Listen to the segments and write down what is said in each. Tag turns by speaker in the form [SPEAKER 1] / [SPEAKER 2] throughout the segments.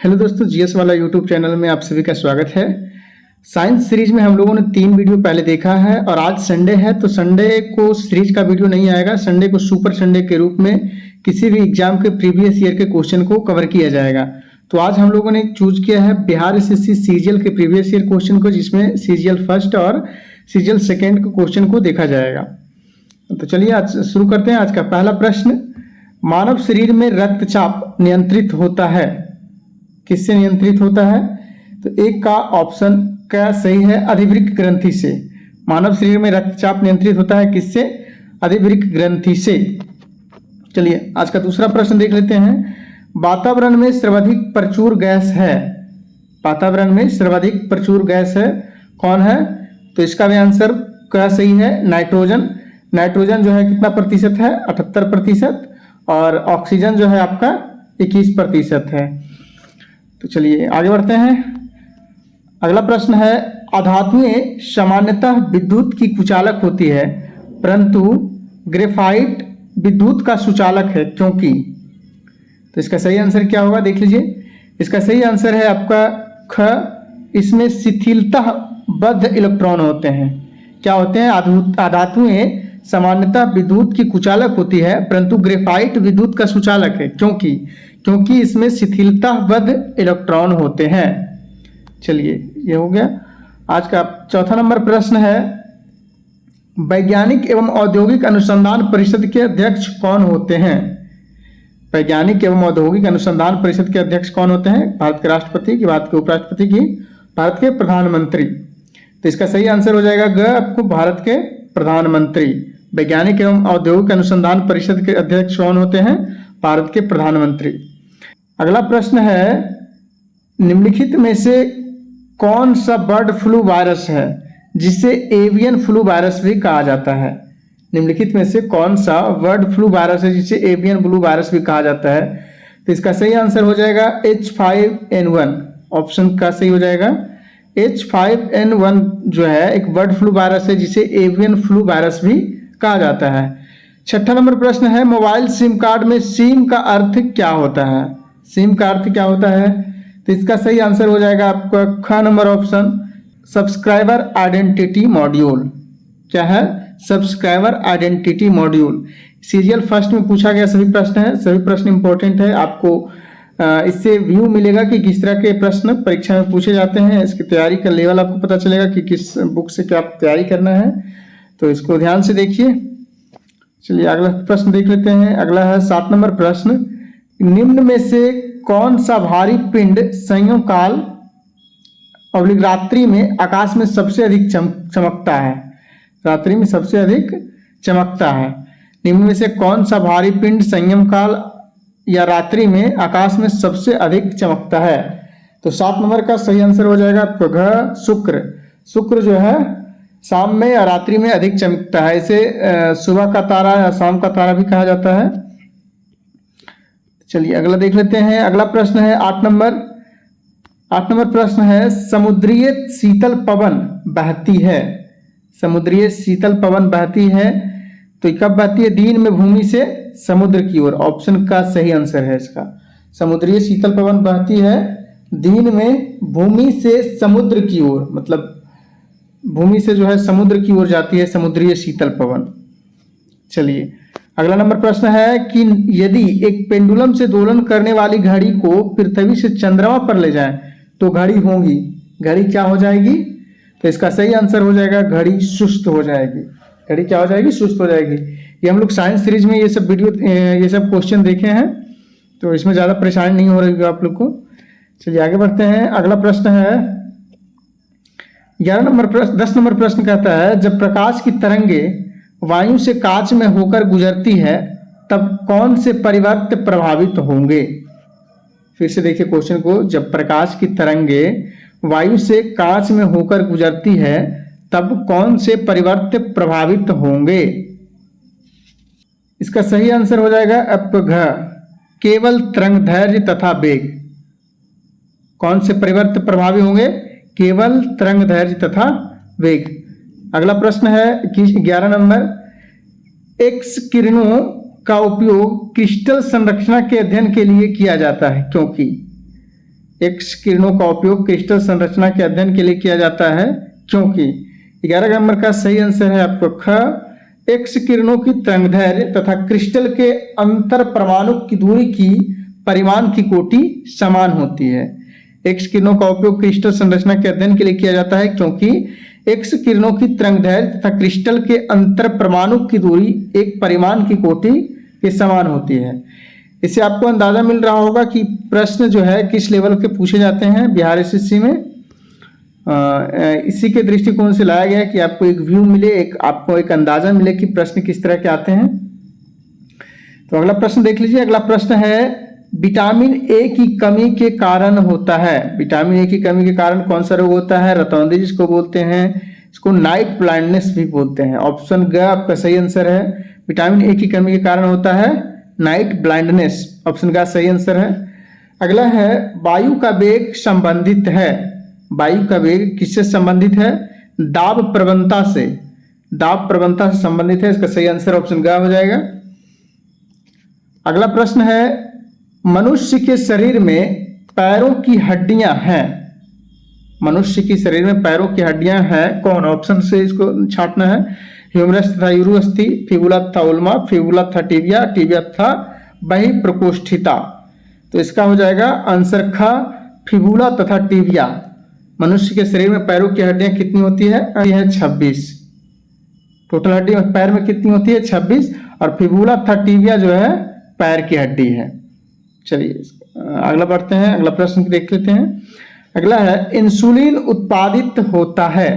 [SPEAKER 1] Hello दोस्तों, GS वाला YouTube channel में आप सभी का स्वागत है। साइंस सीरीज में हम लोगों ने 3 वीडियो पहले देखा है और आज संडे है तो संडे को सीरीज का वीडियो नहीं आएगा। संडे को सुपर संडे के रूप में किसी भी एग्जाम के प्रीवियस ईयर के क्वेश्चन को कवर किया जाएगा। तो आज हम लोगों ने चूज किया है बिहार एसएससी सीजीएल के प्रीवियस ईयर क्वेश्चन को, जिसमें सीजीएल फर्स्ट और सीजीएल सेकेंड के क्वेश्चन को देखा जाएगा। तो चलिए आज शुरू करते हैं। आज का पहला प्रश्न, मानव शरीर में रक्तचाप नियंत्रित होता है, किससे नियंत्रित होता है? तो एक का ऑप्शन क्या सही है? अधिवृक्क ग्रंथि से। मानव शरीर में रक्तचाप नियंत्रित होता है किससे? अधिवृक्क ग्रंथि से। चलिए आज का दूसरा प्रश्न देख लेते हैं। वातावरण में सर्वाधिक प्रचुर गैस है, वातावरण में सर्वाधिक प्रचुर गैस है, कौन है? तो इसका भी आंसर क्या सही है? नाइट्रोजन। नाइट्रोजन जो है कितना प्रतिशत है? 78%। और ऑक्सीजन जो है आपका 21% है। तो चलिए आगे बढ़ते हैं। अगला प्रश्न है, अधातुएं सामान्यतः विद्युत की कुचालक होती है परंतु ग्रेफाइट विद्युत का सुचालक है, क्योंकि? तो इसका सही आंसर क्या होगा देख लीजिए। इसका सही आंसर है आपका ख, इसमें शिथिलता बद्ध इलेक्ट्रॉन होते हैं। क्या होते हैं? अधातुएं सामान्यतः विद्युत की कुचालक होती है परंतु ग्रेफाइट विद्युत का सुचालक है, क्योंकि इसमें शिथिलताबद्ध इलेक्ट्रॉन होते हैं। चलिए ये हो गया। आज का चौथा नंबर प्रश्न है, वैज्ञानिक एवं औद्योगिक अनुसंधान परिषद के अध्यक्ष कौन होते हैं? वैज्ञानिक एवं औद्योगिक अनुसंधान परिषद के अध्यक्ष कौन होते हैं? भारत के राष्ट्रपति की, भारत के उपराष्ट्रपति की, भारत के प्रधानमंत्री। तो इसका सही आंसर हो जाएगा ग, आपको भारत के प्रधानमंत्री। वैज्ञानिक एवं औद्योगिक अनुसंधान परिषद के अध्यक्ष कौन होते हैं? भारत के प्रधानमंत्री। अगला प्रश्न है, निम्नलिखित में से कौन सा बर्ड फ्लू वायरस है जिसे एवियन फ्लू वायरस भी कहा जाता है? निम्नलिखित में से कौन सा बर्ड फ्लू वायरस है जिसे एवियन फ्लू वायरस भी कहा जाता है? तो इसका सही आंसर हो जाएगा H5N1। ऑप्शन का सही हो जाएगा H5N1 जो है एक बर्ड फ्लू वायरस है जिसे एवियन फ्लू वायरस भी कहा जाता है। छठा नंबर प्रश्न है, मोबाइल सिम कार्ड में सिम का अर्थ क्या होता है? सिम का अर्थ क्या होता है? तो इसका सही आंसर हो जाएगा आपका ख number option, subscriber identity module. क्या है? Subscriber identity module. Serial first में पूछा गया सभी प्रश्न है, सभी प्रश्न इंपॉर्टेंट है। आपको इससे व्यू मिलेगा कि किस तरह के प्रश्न परीक्षा में पूछे जाते हैं। इसकी तैयारी का लेवल आपको पता चलेगा कि किस बुक से क्या तैयारी करना है, तो इसको ध्यान से देखिए। चलिए अगला प्रश्न देख लेते हैं। अगला है 7 नंबर प्रश्न, निम्न में से कौन सा भारी पिंड संयोग काल और रात्रि में आकाश में सबसे अधिक चमकता है? रात्रि में सबसे अधिक चमकता है। निम्न में से कौन सा भारी पिंड संयम काल या रात्रि में आकाश में सबसे अधिक चमकता है? तो 7 नंबर का सही आंसर हो जाएगा आपको घ, शुक्र। शुक्र जो है शाम में या रात्रि में अधिक चमकता है। इसे सुबह का तारा या शाम का तारा भी कहा जाता है। चलिए अगला देख लेते हैं। अगला प्रश्न है 8 नंबर प्रश्न है, समुद्रीय शीतल पवन बहती है। समुद्रीय शीतल पवन बहती है तो कब बहती है? दिन में भूमि से समुद्र की ओर। ऑप्शन का सही आंसर है इसका। समुद्रीय शीतल पवन बहती है दिन में भूमि से समुद्र की ओर, मतलब भूमि से जो है समुद्र की ओर जाती है समुद्रीय शीतल पवन। चलिए अगला नंबर प्रश्न है कि यदि एक पेंडुलम से दोलन करने वाली घड़ी को पृथ्वी से चंद्रमा पर ले जाएं तो घड़ी होगी, घड़ी क्या हो जाएगी? तो इसका सही आंसर हो जाएगा घड़ी सुस्त हो जाएगी। घड़ी क्या हो जाएगी? सुस्त हो जाएगी। ये हम लोग साइंस सीरीज में ये सब वीडियो ये सब क्वेश्चन देखे हैं, तो इसमें ज़्यादा परेशानी नहीं हो रही आप लोग को। चलिए आगे बढ़ते हैं। अगला प्रश्न है 10 नंबर प्रश्न कहता है, जब प्रकाश की तरंगे वायु से कांच में होकर गुजरती है तब कौन से परिवर्त प्रभावित होंगे? फिर से देखिए क्वेश्चन को, जब प्रकाश की तरंगे वायु से कांच में होकर गुजरती है तब कौन से परिवर्त प्रभावित होंगे? इसका सही आंसर हो जाएगा आपका घ, केवल तरंगदैर्घ्य तथा वेग। कौन से परिवर्त प्रभावी होंगे? केवल तरंगदैर्घ्य तथा वेग। अगला प्रश्न है 11 नंबर, एक्स किरणों का उपयोग क्रिस्टल संरचना के अध्ययन के लिए किया जाता है, क्योंकि? एक्स किरणों का उपयोग क्रिस्टल संरचना के अध्ययन के लिए किया जाता है क्योंकि 11 नंबर का सही आंसर है आपको ख। एक्स किरणों की तरंगदैर्घ्य तथा क्रिस्टल के अंतर परमाणु की दूरी की परिमाण की कोटि समान होती है। एक्स किरणों का उपयोग क्रिस्टल संरचना के अध्ययन के लिए किया जाता है क्योंकि एक्स किरणों की तरंगदैर्घ्य तथा क्रिस्टल के अंतर परमाणु की दूरी एक परिमाण की कोटि के समान होती है। इससे आपको अंदाजा मिल रहा होगा कि प्रश्न जो है किस लेवल के पूछे जाते हैं बिहार एसएससी में। इसी के दृष्टिकोण से लाया गया है कि आपको एक व्यू मिले, आपको एक अंदाजा मिले कि प्रश्न किस तरह के आते हैं। तो अगला प्रश्न देख लीजिए। अगला प्रश्न है विटामिन ए की कमी के कारण होता है। विटामिन ए की कमी के कारण कौन सा रोग होता है? रतौंधी जिसको बोलते हैं, इसको नाइट ब्लाइंडनेस भी बोलते हैं। ऑप्शन ग आपका सही आंसर है। विटामिन ए की कमी के कारण होता है नाइट ब्लाइंडनेस, ऑप्शन का सही आंसर है। अगला है वायु का वेग संबंधित है। वायु का वेग किससे संबंधित है? दाब प्रवणता से। दाब प्रवणता से संबंधित है, इसका सही आंसर ऑप्शन ग हो जाएगा। अगला प्रश्न है मनुष्य के शरीर में पैरों की हड्डियां हैं। मनुष्य के शरीर में पैरों की हड्डियां हैं कौन? ऑप्शन से इसको छांटना है। ह्यूमरस तथा यूरुअस्थि, फिबुला तथा उल्मा, फिबुला तथा टिबिया, टिबिया तथा बही प्रकोष्ठिता। तो इसका हो जाएगा आंसर ख, फिबुला तथा टिबिया। मनुष्य के शरीर में पैरों की हड्डियां कितनी होती है? यह है 26। टोटल हड्डी पैर में कितनी होती है? 26। और फिबुला तथा टिबिया जो है पैर की हड्डी है। चलिए अगला बढ़ते हैं, अगला प्रश्न देख लेते हैं। अगला है इंसुलिन उत्पादित होता है।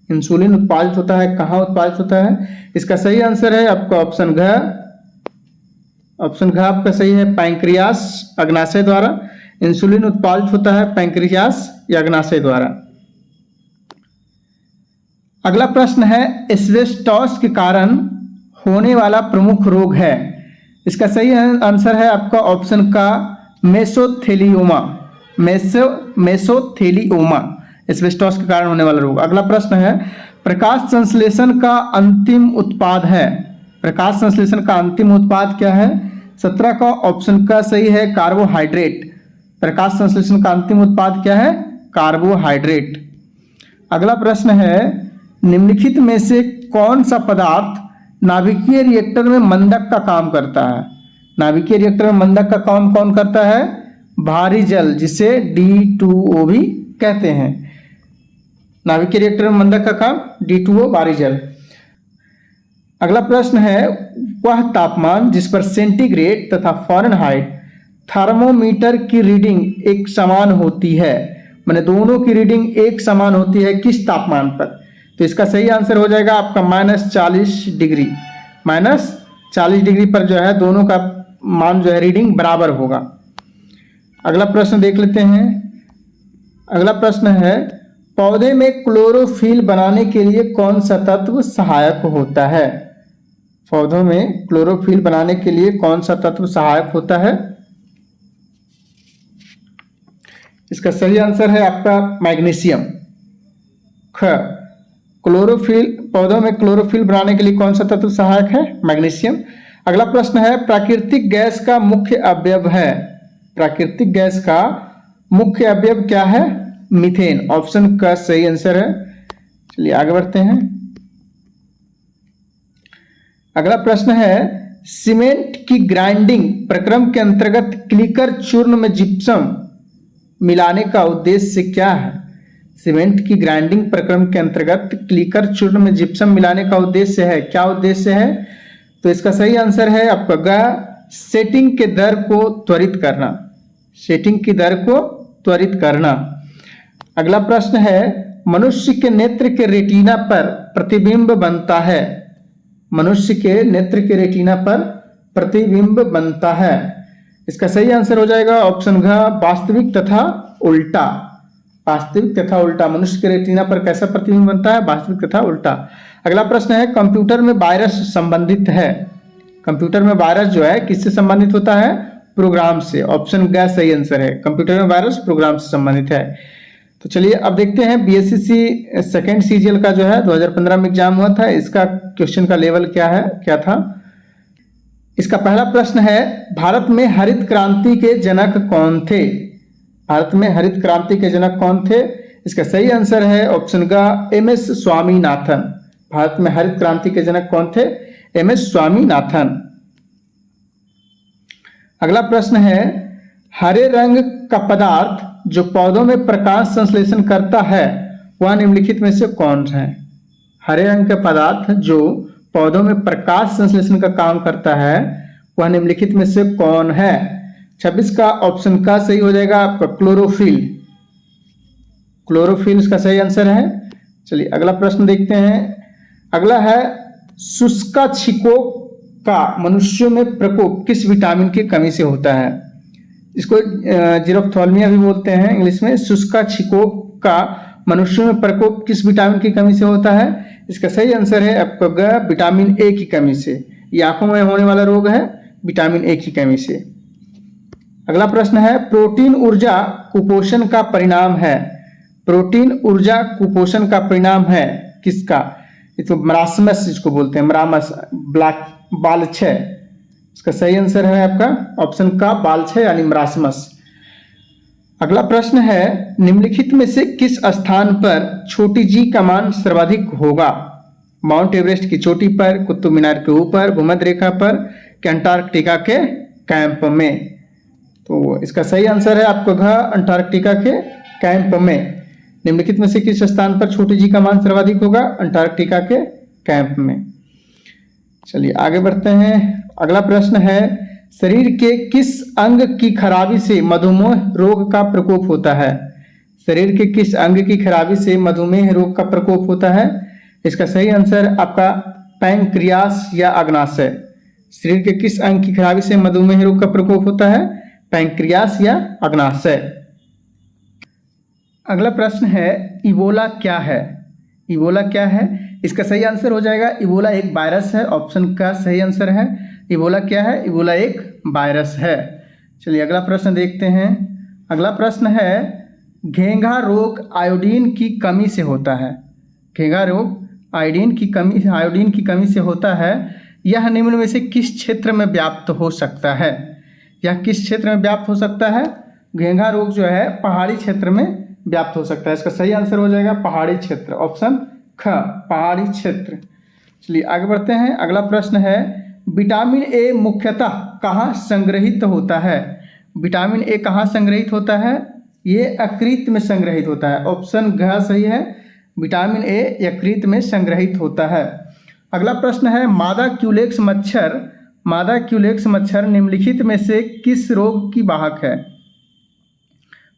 [SPEAKER 1] इंसुलिन उत्पादित होता है कहाँ उत्पादित होता है? इसका सही आंसर है आपका ऑप्शन घ। ऑप्शन घ आपका सही है, पैंक्रियास अग्नाशय द्वारा। इंसुलिन उत्पादित होता है पैंक्रियास या अग्नाशय द्वारा। अगला प्रश्न है एस्बेस्टॉस के कारण होने वाला प्रमुख रोग है। इसका सही आंसर है आपका ऑप्शन का मेसोथेलियोमा। मेसोथेलियोमा एस्बेस्टॉस के कारण होने वाला रोग। अगला प्रश्न है प्रकाश संश्लेषण का अंतिम उत्पाद है। प्रकाश संश्लेषण का अंतिम उत्पाद क्या है? 17 का ऑप्शन का सही है कार्बोहाइड्रेट। प्रकाश संश्लेषण का अंतिम उत्पाद क्या है? कार्बोहाइड्रेट। अगला प्रश्न है निम्नलिखित में से कौन सा पदार्थ नाभिकीय रिएक्टर में मंदक का काम करता है? नाभिकीय रिएक्टर में मंदक का काम कौन करता है? भारी जल, जिसे D2O भी कहते हैं। नाभिकीय रिएक्टर में मंदक का काम D2O भारी जल। अगला प्रश्न है वह तापमान जिस पर सेंटीग्रेड तथा फ़ारेनहाइट थर्मोमीटर की रीडिंग एक समान होती है, माने दोनों की रीडिंग एक समान होती है किस तापमान पर? तो इसका सही आंसर हो जाएगा आपका -40 डिग्री। -40 डिग्री पर जो है दोनों का मान जो है रीडिंग बराबर होगा। अगला प्रश्न देख लेते हैं। अगला प्रश्न है पौधे में क्लोरोफिल बनाने के लिए कौन सा तत्व सहायक होता है? पौधों में क्लोरोफिल बनाने के लिए कौन सा तत्व सहायक होता है? इसका सही आंसर है आपका मैग्नीशियम। ख, क्लोरोफिल, पौधों में क्लोरोफिल बनाने के लिए कौन सा तत्व सहायक है? मैग्नीशियम। अगला प्रश्न है प्राकृतिक गैस का मुख्य अवयव है। प्राकृतिक गैस का मुख्य अवयव क्या है? मीथेन। ऑप्शन का सही आंसर है। चलिए आगे बढ़ते हैं। अगला प्रश्न है सीमेंट की ग्राइंडिंग प्रक्रम के अंतर्गत क्लिकर चूर्ण में जिप्सम मिलाने का उद्देश्य क्या है? सीमेंट की ग्राइंडिंग प्रक्रम के अंतर्गत क्लिकर चूर्ण में जिप्सम मिलाने का उद्देश्य है, क्या उद्देश्य है? तो इसका सही आंसर है आपका ग, सेटिंग के दर को त्वरित करना। सेटिंग की दर को त्वरित करना। अगला प्रश्न है मनुष्य के नेत्र के रेटिना पर प्रतिबिंब बनता है। मनुष्य के नेत्र के रेटिना पर प्रतिबिंब बनता है। इसका सही आंसर हो जाएगा ऑप्शन घ, वास्तविक तथा उल्टा। वास्तविक तथा उल्टा। मनुष्य के रेटिना पर कैसा प्रतिबिंब बनता है? वास्तविक तथा उल्टा। अगला प्रश्न है कंप्यूटर में वायरस संबंधित है। कंप्यूटर में वायरस जो है किससे संबंधित होता है? प्रोग्राम से। ऑप्शन ग सही आंसर है। कंप्यूटर में वायरस प्रोग्राम से संबंधित है। तो चलिए अब देखते हैं बीएससी सेकेंड सीजीएल का जो है 2015 में एग्जाम हुआ था, इसका क्वेश्चन का लेवल क्या था। इसका पहला प्रश्न है भारत में हरित क्रांति के जनक कौन थे? भारत में हरित क्रांति के जनक कौन थे? इसका सही आंसर है ऑप्शन का एम.एस. स्वामीनाथन। भारत में हरित क्रांति के जनक कौन थे? एम.एस. स्वामीनाथन। अगला प्रश्न है, हरे रंग का पदार्थ जो पौधों में प्रकाश संश्लेषण करता है वह निम्नलिखित में से कौन है? हरे रंग का पदार्थ जो पौधों में प्रकाश संश्लेषण का काम करता है वह निम्नलिखित में से कौन है? 26 का ऑप्शन का सही हो जाएगा आपका क्लोरोफिल। क्लोरोफिल इसका सही आंसर है। चलिए अगला प्रश्न देखते हैं। अगला है, शुष्काछिको का मनुष्यों में प्रकोप किस विटामिन की कमी से होता है? इसको जीरोफ्थाल्मिया भी बोलते हैं इंग्लिश में। शुष्काछिको का मनुष्यों में प्रकोप किस विटामिन की कमी से होता है? इसका सही आंसर है आपका विटामिन ए की कमी से। ये आंखों में होने वाला रोग है विटामिन ए की कमी से। अगला प्रश्न है, प्रोटीन ऊर्जा कुपोषण का परिणाम है। प्रोटीन ऊर्जा कुपोषण का परिणाम है किसका? इसको मरासमस जिसको बोलते हैं, मरामस बालछय। इसका सही आंसर है आपका ऑप्शन का बालछय यानी मरासमस। अगला प्रश्न है, निम्नलिखित में से किस स्थान पर छोटी जी का मान सर्वाधिक होगा? माउंट एवरेस्ट की चोटी पर, कुतुब मीनार के ऊपर, भूमध्य रेखा पर, कि अंटार्कटिका के कैंप में? तो इसका सही आंसर है आपका अंटार्कटिका के कैंप में। निम्नलिखित में से किस स्थान पर छोटी जी का मान सर्वाधिक होगा? अंटार्कटिका के कैंप में। चलिए आगे बढ़ते हैं। अगला प्रश्न है, शरीर के किस अंग की खराबी से मधुमेह रोग का प्रकोप होता है? शरीर के किस अंग की खराबी से मधुमेह रोग का प्रकोप होता है? इसका सही आंसर आपका पैंक्रियास या अग्नाशय। शरीर के किस अंग की खराबी से मधुमेह रोग का प्रकोप होता है? पैंक्रियास या अग्नाशय। अगला प्रश्न है, इबोला क्या है? इबोला क्या है? इसका सही आंसर हो जाएगा इबोला एक वायरस है। ऑप्शन का सही आंसर है। इबोला क्या है? इबोला एक वायरस है। चलिए अगला प्रश्न देखते हैं। अगला प्रश्न है, घेंघा रोग आयोडीन की कमी से होता है। घेंघा रोग आयोडीन की कमी से होता है। यह निम्न में से किस क्षेत्र में व्याप्त हो सकता है? यह किस क्षेत्र में व्याप्त हो सकता है? घेंघा रोग जो है पहाड़ी क्षेत्र में व्याप्त हो सकता है। इसका सही आंसर हो जाएगा पहाड़ी क्षेत्र, ऑप्शन ख पहाड़ी क्षेत्र। चलिए आगे बढ़ते हैं। अगला प्रश्न है, विटामिन ए मुख्यतः कहाँ संग्रहित होता है? विटामिन ए कहाँ संग्रहित होता है? ये यकृत में संग्रहित होता है। ऑप्शन घ सही है, विटामिन ए यकृत में संग्रहित होता है। अगला प्रश्न है, मादा क्यूलेक्स मच्छर निम्नलिखित में से किस रोग की वाहक है?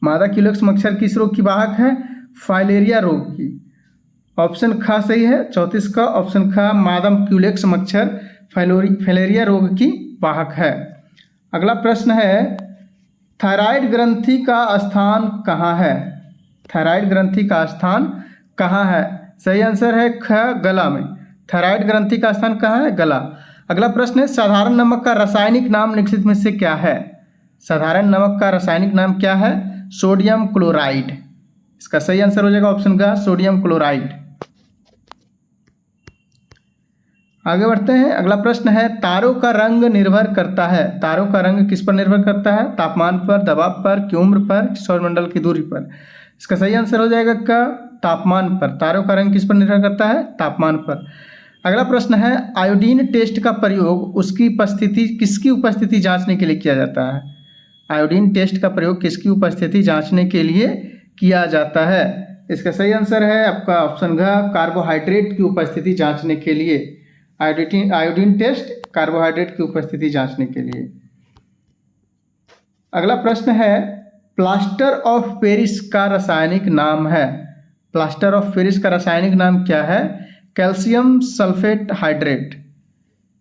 [SPEAKER 1] मादा क्यूलेक्स मच्छर किस रोग की वाहक है? फाइलेरिया रोग की। ऑप्शन ख सही है, 34 का ऑप्शन ख मादा क्यूलेक्स मच्छर फाइलेरिया रोग की वाहक है। अगला प्रश्न है, थायराइड ग्रंथि का स्थान कहाँ है? थायराइड ग्रंथि का स्थान कहाँ है? सही आंसर है ख गला में। थायराइड ग्रंथि का स्थान कहाँ है? गला। अगला प्रश्न है, साधारण नमक का रासायनिक नाम निम्नलिखित में से क्या है? साधारण नमक का रासायनिक नाम क्या है? Sodium chloride. इसका सही आंसर हो जाएगा ऑप्शन का सोडियम क्लोराइड। आगे बढ़ते हैं। अगला प्रश्न है, तारों का रंग निर्भर करता है। तारों का रंग किस पर निर्भर करता है? तापमान पर, दबाव पर, की उम्र पर, सौरमंडल की दूरी पर? इसका सही आंसर हो जाएगा का तापमान पर। तारों का रंग किस पर निर्भर करता है? तापमान पर। अगला प्रश्न है, आयोडीन टेस्ट का प्रयोग किसकी उपस्थिति जांचने के लिए किया जाता है? आयोडीन टेस्ट का प्रयोग किसकी उपस्थिति जांचने के लिए किया जाता है? इसका सही आंसर है आपका ऑप्शन घ कार्बोहाइड्रेट की उपस्थिति जांचने के लिए। आयोडीन टेस्ट कार्बोहाइड्रेट की उपस्थिति जांचने के लिए। अगला प्रश्न है, प्लास्टर ऑफ पेरिस का रासायनिक नाम है। प्लास्टर ऑफ पेरिस का रासायनिक नाम क्या है? Calcium sulphate hydrate.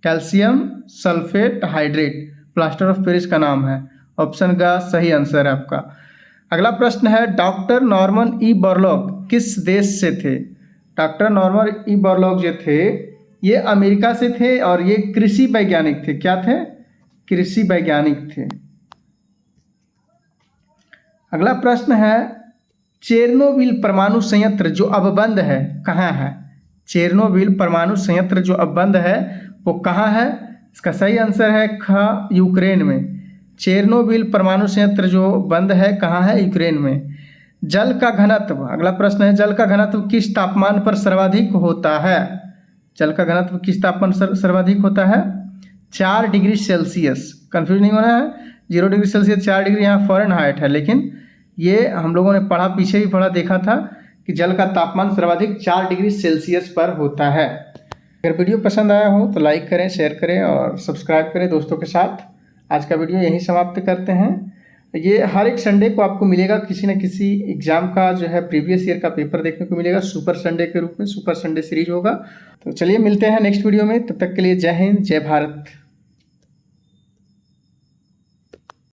[SPEAKER 1] Calcium sulphate hydrate plaster of Paris का नाम है। ऑप्शन का सही आंसर है आपका। अगला प्रश्न है, डॉक्टर नॉर्मन ई बोरलॉग किस देश से थे? डॉक्टर नॉर्मन ई बोरलॉग जो थे ये अमेरिका से थे और ये कृषि वैज्ञानिक थे। क्या थे? कृषि वैज्ञानिक थे। अगला प्रश्न है, चेरनोबिल परमाणु संयंत्र जो अब बंद है कहाँ है? चेरनोबिल परमाणु संयंत्र जो अब बंद है वो कहाँ है? इसका सही आंसर है ख यूक्रेन में। चेरनोबिल परमाणु संयंत्र जो बंद है कहाँ है? यूक्रेन में। जल का घनत्व, अगला प्रश्न है, जल का घनत्व किस तापमान पर सर्वाधिक होता है? जल का घनत्व किस तापमान सर्वाधिक होता है? 4 डिग्री सेल्सियस। कंफ्यूज नहीं होना है, 0 डिग्री सेल्सियस 4 डिग्री यहाँ फ़ारेनहाइट है, लेकिन ये हम लोगों ने पढ़ा, पीछे भी पढ़ा, देखा था कि जल का तापमान सर्वाधिक 4 डिग्री सेल्सियस पर होता है। अगर वीडियो पसंद आया हो तो लाइक करें, शेयर करें और सब्सक्राइब करें दोस्तों के साथ। आज का वीडियो यहीं समाप्त करते हैं। ये हर एक संडे को आपको मिलेगा किसी न किसी एग्जाम का जो है प्रीवियस ईयर का पेपर देखने को मिलेगा, सुपर संडे के रूप में, सुपर संडे सीरीज होगा। तो चलिए मिलते हैं नेक्स्ट वीडियो में, तब तक के लिए जय हिंद, जय भारत।